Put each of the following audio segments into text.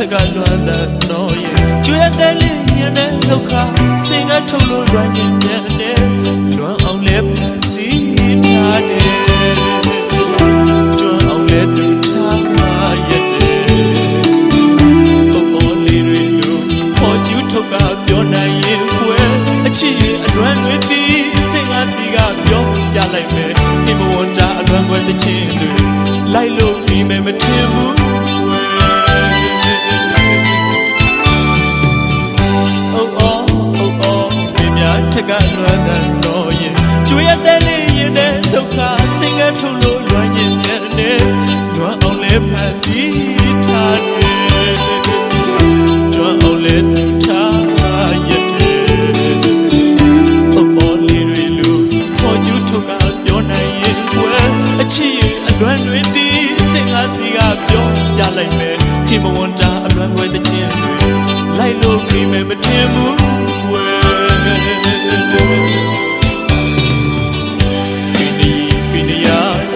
က်ကလွမ်းတဲ့တော့ရဲ့ကျွေးတဲ့လေးရင်နဲ့လောက်ခစင်ကထုတ်လို့လွမ်းရင်ပြန်တယ်လွမ်းအောင်လဲဖန်ပြီးထားတယ်ကျွမ်းအောင်လဲသူထားရတယ်အော်လေးတွေလို့ခေါ်ကျူးထုတ်ကပြောနိုင်ရင်ကွယ်အချစ်ရဲ့အလွမ်းတွေပြီးစင်ကစီကပြောပြလိုက်မယ်ဒီမဝတာအလွမ်းွယ်တစ်ချင်းတွေလိုက်လို့ပြီးမယ်မထင်ဘူးထက်ကလွမ်းတဲ့တော့ရင်ကျွေးတဲ့လေးရင်နဲ့ဒုက္ခစင်ကထုတ်လို့လွမ်းရင်ပြန်တယ်လွမ်းအောင်လဲဖန်ပြီးထားတယ်လွမ်းအောင်လဲသူထားရတယ်အော်လေးတွေလို့ခေါ်ကျူးထုတ်ကပြောနိုင်ရင်ကွယ်အချစ်ရဲ့အလွမ်းတွေတီးစင်ကားစီကပြောပြလိုက်မယ်ဒီမဝန်တာအလွမ်းွယ်တဲ့ချင်းတွေလိုက်လို့ပြီးမယ်မထင်ဘူးကွယ်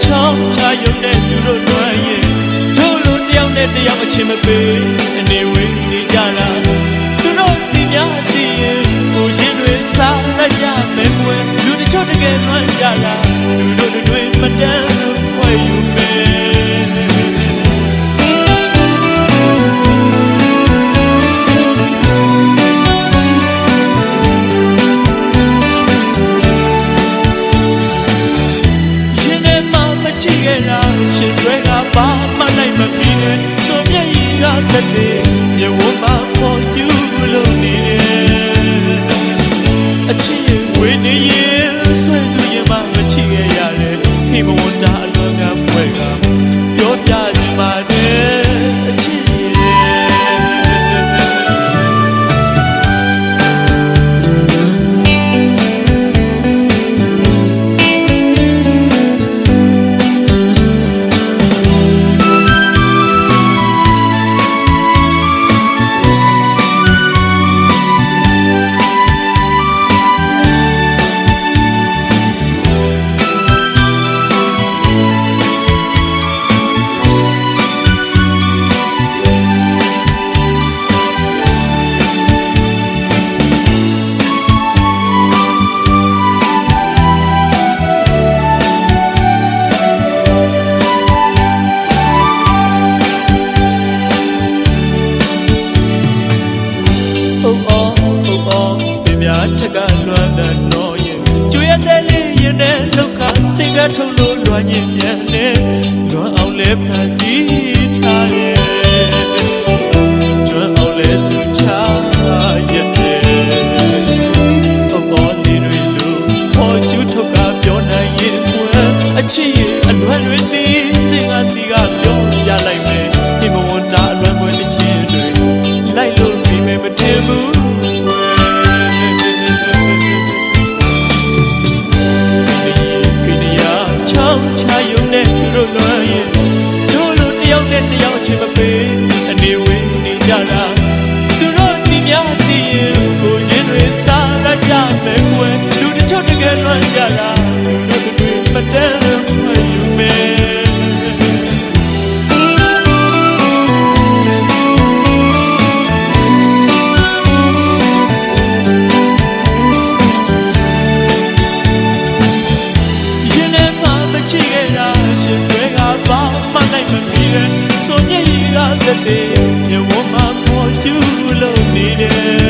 ချောင်းချရုံနဲ့သူတို့လွမ်းရင်တို့လိုတယောက်နဲ့တယောက်အချင်းမပေးအနေဝေးနေကြလားသူတို့ဒီများသိရင်ကိုချင်းတွေစားတတ်ကြမယ်ကွယ်လူတချို့တကယ်လွမ်းကြလားသူတို့တွေမတန်းလို့ခွဲယူမယ်ရှင်တွေကဘာမှနိုင်မပြီးနဲ့ဆိုမျက်ရည်ကတက်တယ်မြေဝမ်းမှာပေါ်ကျူးလို့နေတယ်အချစ်ရဲ့ဝေးနေရင်ဆွေသူရင်မှမချစ်ရရတယ်ဒီမဝန်တာအလွန်ကပွဲကပြောပြခြင်းပါတယ်အချစ်ထက်ကလွမ်းတဲ့တော့ရင်ကျွေးတဲ့လေးရင်နဲ့လောက်ခစင်ကထုတ်လို့လွမ်းရင်ပြန်တယ်လွမ်းအောင်လဲဖန်ပြီးထားတယ်ကျွမ်းအောင်လဲသူထားရတယ်အော်လေးတွေလို့ခေါ်ကျူးထုတ်ကပြောနိုင်ရင်ကွယ်အချစ်ရဲ့အလွမ်းတွေသိစင်ကစီကပြောပြလိုက်မယ်ဒီမဝန်တာအလွမ်းပွဲတစ်ချင်းတွေလိုက်လို့ပြီးမယ်မထင်ဘူးချာယုံနဲ့သူတို့လွမ်းရင်တို့လိုတယောက်နဲ့တယောက်ချင်းမပေးအနေဝေးနေကြလားသူတို့ဒီများသိရင်ကိုချင်းတွေစားရကြမယ်ကွယ်လူတချို့တကယ်လွမ်းကြလားသူတို့တွေမတန်းမယူမယ်ဆိုမျက်ရည်ကတက်တယ်မြေဝမ်းမှာပေါ်ကျူးလို့နေတယ်